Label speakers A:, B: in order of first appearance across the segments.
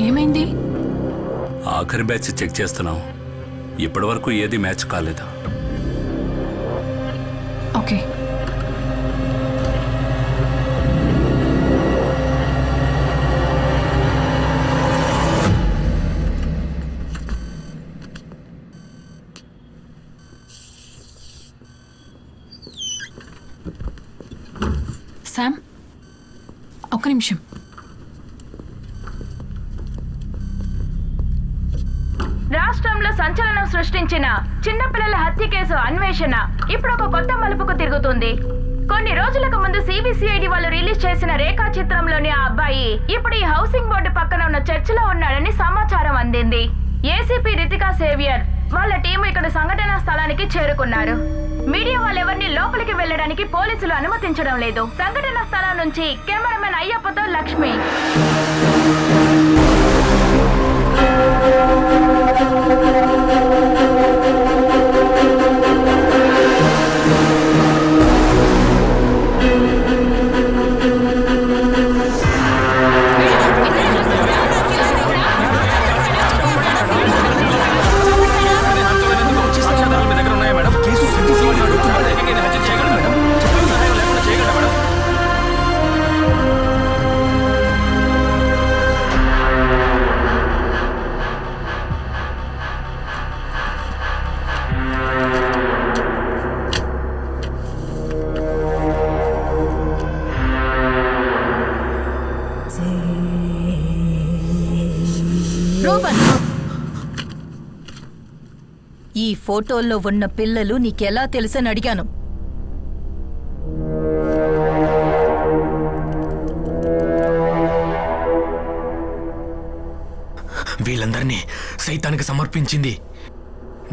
A: ఏమైంది?
B: ఆఖరి batch check చేస్తున్నాం. ఇప్పటి వరకు ఏది మ్యాచ్ కాలేదు.
A: ఓకే. శామ్, ఒక్క నిమిషం.
C: రాష్ట్రంలో సంచలనం సృష్టించిన చిన్నపిల్లల హత్య కేసు అన్వేషణ ఇప్పుడు ఒక కొత్త మలుపుకు తిరుగుతుంది. కొన్ని రోజులకు ముందు సిబిసిఐడి వాళ్ళు రిలీజ్ చేసిన రేఖా చిత్రంలోని ఆ అబ్బాయి ఇప్పుడు ఈ హౌసింగ్ బోర్డు పక్కన ఉన్న చర్చిలో ఉన్నాడని సమాచారం అందింది. ఏసీపీ రితికా సేవియర్ వాళ్ళ టీము ఇక్కడ సంఘటనా స్థలానికి చేరుకున్నారు. మీడియా వాళ్ళెవరిని లోపలికి వెళ్లడానికి పోలీసులు అనుమతించడం లేదు. సంఘటనా స్థలం నుంచి కెమెరామెన్ అయ్యప్పతో లక్ష్మి.
D: ఈ ఫోటోల్లో ఉన్న పిల్లలు నీకెలా తెలుసని అడిగాను.
E: వీళ్ళందరినీ సైతానికి సమర్పించింది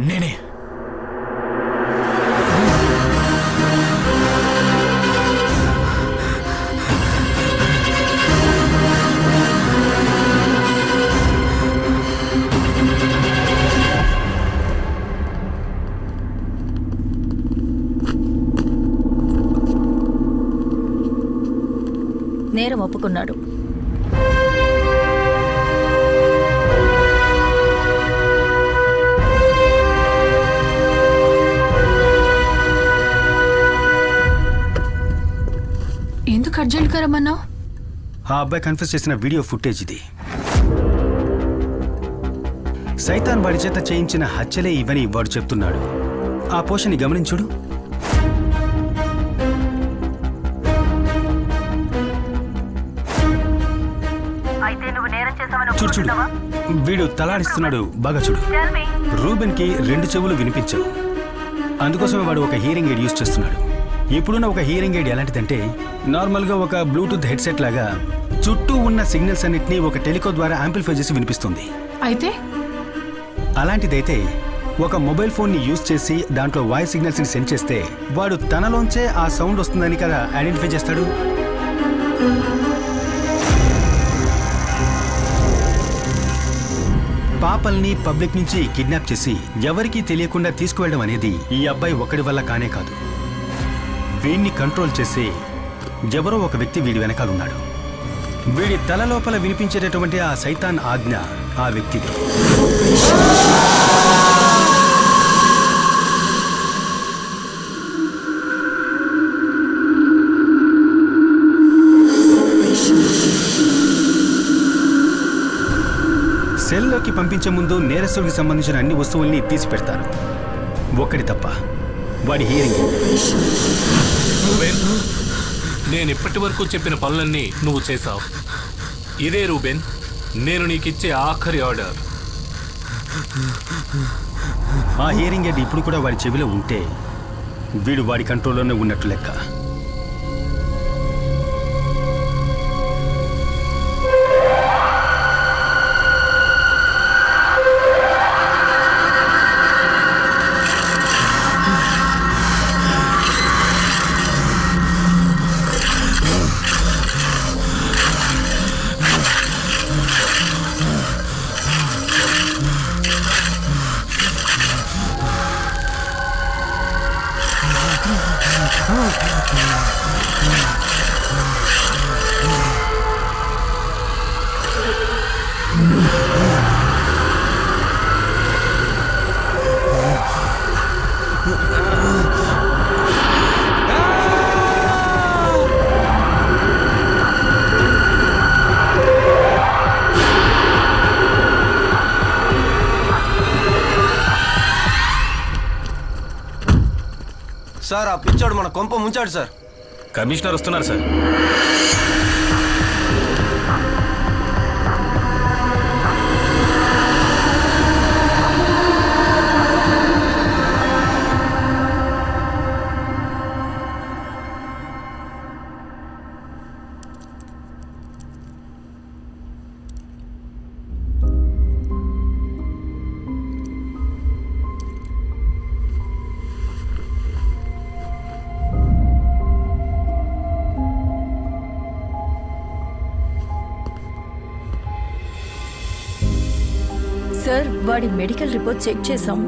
E: నేనే.
D: నేరం ఒప్పుకున్నాడు.
A: ఎందుకు అర్జెంట్గా రమ్మన్నావు?
F: ఆ అబ్బాయి కన్ఫ్యూజ్ చేసిన వీడియో ఫుటేజ్ ఇది. సైతాన్ వాడి చేత చేయించిన హత్యలే ఇవని వాడు చెప్తున్నాడు. ఆ పోషన్ని గమనించుడు. చూడు చూడు, వీడు తలాడిస్తున్నాడు. బాగా చూడు. రూబెన్ కి 2 చెవులు వినిపించవు. అందుకోసమే వాడు ఒక హియరింగ్ ఎయిడ్ యూజ్ చేస్తున్నాడు. ఇప్పుడున్న ఒక హియరింగ్ ఎయిడ్ ఎలాంటిదంటే నార్మల్గా ఒక బ్లూటూత్ హెడ్సెట్ లాగా చుట్టూ ఉన్న సిగ్నల్స్ అన్నిటినీ ఒక టెలికో ద్వారా యాంప్లిఫై చేసి వినిపిస్తుంది.
A: అయితే
F: అలాంటిదైతే ఒక మొబైల్ ఫోన్ ని యూజ్ చేసి దాంట్లో వాయిస్ సిగ్నల్స్ ని సెండ్ చేస్తే వాడు తనలోంచే ఆ సౌండ్ వస్తుందని కదా ఐడెంటిఫై చేస్తాడు. పాపల్ని పబ్లిక్ నుంచి కిడ్నాప్ చేసి ఎవరికీ తెలియకుండా తీసుకువెళ్ళడం అనేది ఈ అబ్బాయి ఒక్కడి వల్ల కానే కాదు. వీడిని కంట్రోల్ చేసి ఎవరో ఒక వ్యక్తి వీడి వెనకాలన్నాడు. వీడి తల లోపల వినిపించేటటువంటి ఆ సైతాన్ ఆజ్ఞ ఆ వ్యక్తిది. సెల్లోకి పంపించే ముందు నేరస్తుడికి సంబంధించిన అన్ని వస్తువుల్ని తీసి పెడతారు, ఒక్కడి తప్ప. వాడి హియరింగ్.
B: నేను ఇప్పటి వరకు చెప్పిన పనులన్నీ నువ్వు చేశావు. ఇదే రూబెన్, నేను నీకిచ్చే ఆఖరి ఆర్డర్.
F: ఆ హియరింగ్ ఎయిడ్ ఇప్పుడు కూడా వాడి చెవిలో ఉంటే వీడు వాడి కంట్రోల్లోనే ఉన్నట్టు లెక్క.
G: సార్ ఆ పిచ్చోడు మన కొంప ముంచాడు సార్.
H: కమిషనర్ వస్తున్నారు సార్.
D: సార్ వాడి మెడికల్ రిపోర్ట్ చెక్ చేసాం.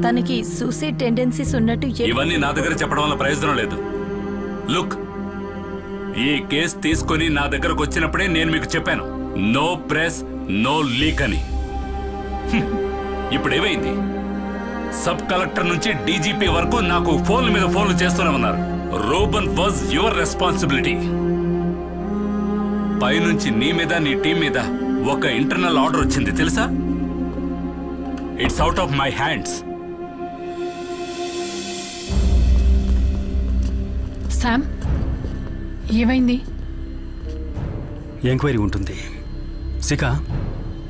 D: తనకి సూసైడ్ టెండెన్సీస్ ఉన్నట్టు
I: ఇవన్నీ నా దగ్గర చెప్పడం వల్ల ప్రయోజనం లేదు. లుక్, ఈ కేసు తీసుకొని నా దగ్గరకు వచ్చినప్పుడే నేను మీకు చెప్పాను, నో ప్రెస్ నో లీక్ అని. ఇప్పుడు ఏమైంది? సబ్ కలెక్టర్ నుంచి డీజీపీ వరకు నాకు ఫోన్ల మీద ఫోన్లు చేస్తూనే ఉన్నారు. Ruben was your responsibility. పైనుంచి నీ మీద నీ టీం మీద ఒక ఇంటర్నల్ ఆర్డర్ వచ్చింది తెలుసా? It's out of my hands.
A: Sam, ఏమైంది?
F: ఎంక్వైరీ ఉంటుంది. శిఖ,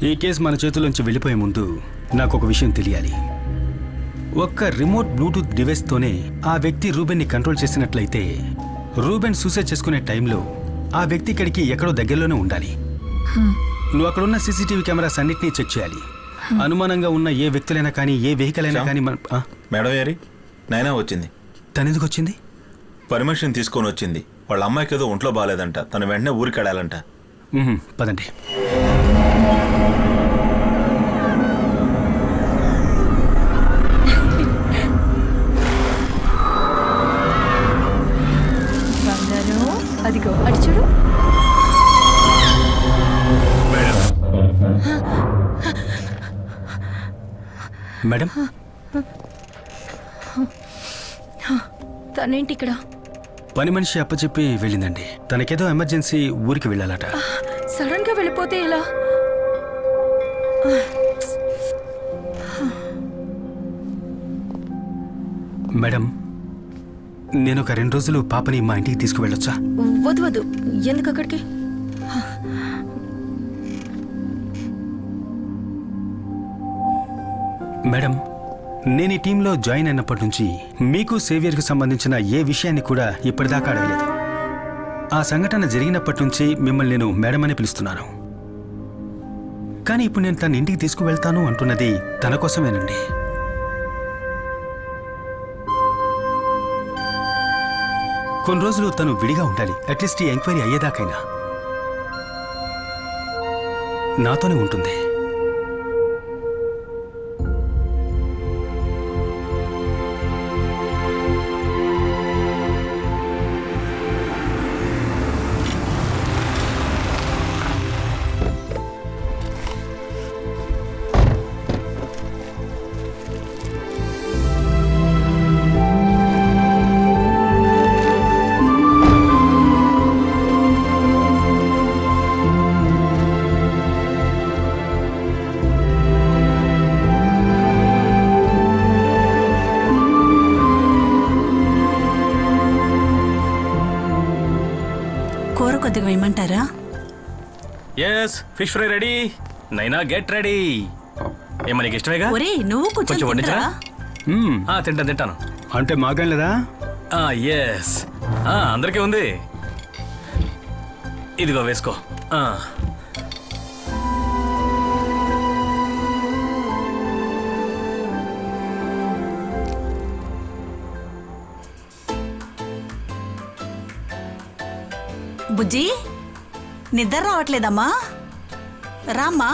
F: ఈ కేసు మన చేతుల్లోంచి వెళ్ళిపోయే ముందు నాకు ఒక విషయం తెలియాలి. ఒక్క రిమోట్ బ్లూటూత్ డివైస్తోనే ఆ వ్యక్తి రూబెన్ని కంట్రోల్ చేసినట్లయితే రూబెన్ సూసైడ్ చేసుకునే టైంలో ఆ వ్యక్తి ఇక్కడికి ఎక్కడో దగ్గరలోనే ఉండాలి. నువ్వు అక్కడున్న సీసీటీవీ కెమెరాస్ అన్నిటినీ చెక్ చేయాలి. అనుమానంగా ఉన్న ఏ వ్యక్తులైనా కానీ ఏ వెహికల్ అయినా కానీ
J: మేడం గారి నైనా వచ్చింది.
F: తను ఎందుకు వచ్చింది?
J: పర్మిషన్ తీసుకొని వచ్చింది. వాళ్ళ అమ్మాయికి ఏదో ఒంట్లో బాగాలేదంట, తను వెంటనే ఊరికి వెళ్ళాలంట.
F: పదండి.
D: అదిగో అటు చూడు.
F: మేడం,
D: తనేంటి ఇక్కడ?
F: పని మనిషి అప్పచెప్పి వెళ్ళిందండి. తనకేదో ఎమర్జెన్సీ ఊరికి వెళ్ళాలట.
D: సడన్ గా వెళ్ళిపోతే ఎలా?
F: మేడం, నేను ఒక 2 రోజులు పాపని మా ఇంటికి తీసుకువెళ్ళొచ్చా?
D: వద్దు వద్దు, ఎందుకు అక్కడికి?
F: మేడం, నేను ఈ టీంలో జాయిన్ అయినప్పటి నుంచి మీకు సేవియర్కి సంబంధించిన ఏ విషయాన్ని కూడా ఇప్పటిదాకా అడగలేదు. ఆ సంఘటన జరిగినప్పటి నుంచి మిమ్మల్ని నేను మేడం అని పిలుస్తున్నాను. కానీ ఇప్పుడు నేను తన ఇంటికి తీసుకువెళ్తాను అంటున్నది తన కోసమేనండి. కొన్ని రోజులు తను విడిగా ఉండాలి. అట్లీస్ట్ ఈ ఎంక్వైరీ అయ్యేదాకైనా నాతోనే ఉంటుంది.
K: కొద్దిగా వేయమంటారా?
H: Yes, fish fry ready. Naina get ready. ఏమో నీకు ఇష్టమేగా?
K: ఒరే నువ్వు కొంచెం
H: వండించరా? తింటాను.
F: అంటే మాకేం లేదా?
H: ఎస్, అందరికీ ఉంది. ఇదిగో వేసుకో.
K: బుజ్జి, నిద్ర రావట్లేదమ్మా? రామ్మా.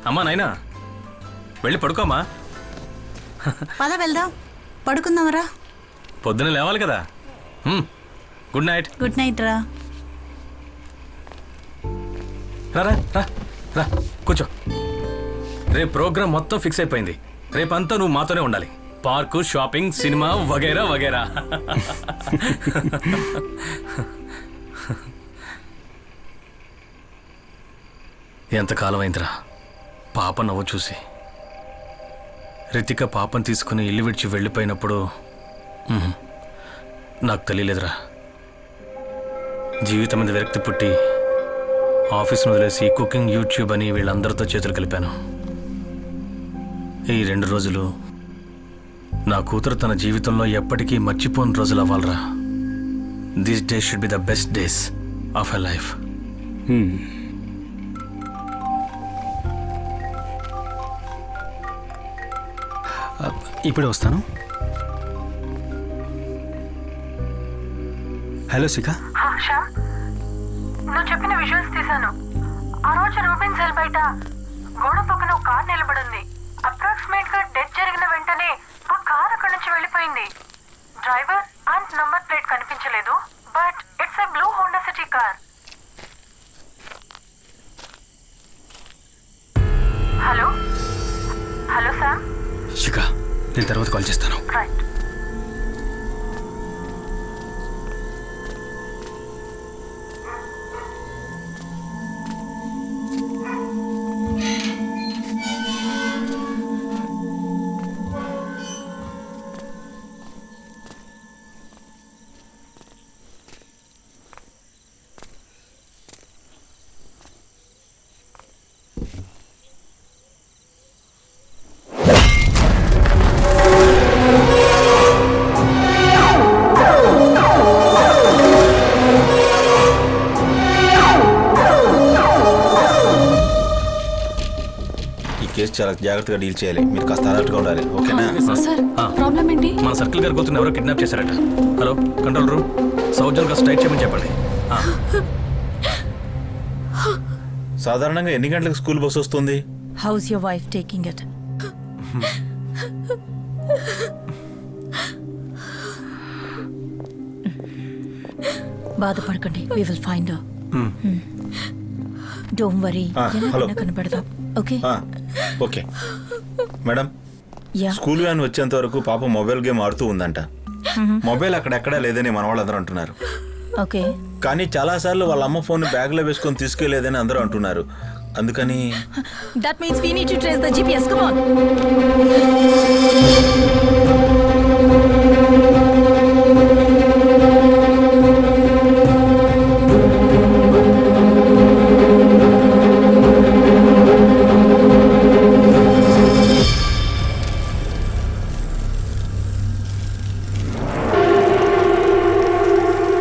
H: అమ్మా నైనా, వెళ్ళి పడుకోమ్మా.
K: పద వెళ్దాం, పడుకుందామరా.
H: పొద్దున లేవాలి కదా. Good night.
K: గుడ్ నైట్ రా.
H: రా రా రా, కూర్చో. రేపు ప్రోగ్రామ్ మొత్తం ఫిక్స్ అయిపోయింది. రేపంతా నువ్వు మాతోనే ఉండాలి. పార్కు, షాపింగ్, సినిమా వగైరా వగైరా. ఎంతకాలం అయిందిరా పాప నవ్వు చూసి. రితిక పాపను తీసుకుని ఇల్లు విడిచి వెళ్ళిపోయినప్పుడు నాకు తెలియలేదురా. జీవితం మీద విరక్తి పుట్టి ఆఫీస్ను వదిలేసి కుకింగ్, యూట్యూబ్ అని వీళ్ళందరితో చేతులు కలిపాను. ఈ 2 రోజులు నా కూతురు తన జీవితంలో ఎప్పటికీ మర్చిపోని రోజులు అవ్వాలరా. This day should be the best days of her life.
F: ఇప్పుడే వస్తాను. హలో శిఖ.
L: నువ్వు చెప్పిన విజువల్స్ తీశాను. ఆ రోజు రూబెన్ సెల్ బయట గోడ పక్కన ఒక కార్ నిలబడింది. అప్రాక్సిమేట్ గా డెత్ జరిగిన వెంటనే ఆ కార్ అక్కడి నుంచి వెళ్ళిపోయింది. డ్రైవర్ అండ్ నంబర్ ప్లేట్ కనిపించలేదు, but it's a blue Honda City car. Hello hello Sam.
F: Shikha, నేను తర్వాత కాల్ చేస్తాను.
L: రైట్.
J: చాలా జాగ్రత్తగా డీల్ చేయాలి. మీరు కాస్త అలర్ట్గా ఉండాలి. ఓకేనా?
A: ప్రాబ్లం ఏంటి?
H: మన సర్కిల్ గారి కూతురు ఎవరో కిడ్నాప్ చేశారట. హలో కంట్రోల్ రూమ్, సౌజన్ గా స్ట్రైట్ చేయమని చెప్పండి.
J: సాధారణంగా ఎన్ని గంటలకు స్కూల్ బస్ వస్తుంది?
D: How's your wife taking it? బాధపడకండి, we will find her. Don't worry, ఎలా కనపడదాం. Okay
J: okay madam. School van వచ్చేంత వరకు పాప మొబైల్ గేమ్ ఆడుతూ ఉందంట. మొబైల్ అక్కడెక్కడా లేదని మన వాళ్ళందరూ అంటున్నారు.
D: ఓకే,
J: కానీ చాలా సార్లు వాళ్ళ అమ్మ ఫోన్ బ్యాగ్ లో వేసుకొని తీసుకెళ్లేదని అందరూ అంటున్నారు. అందుకని
D: that means we need to trace the GPS. Come on.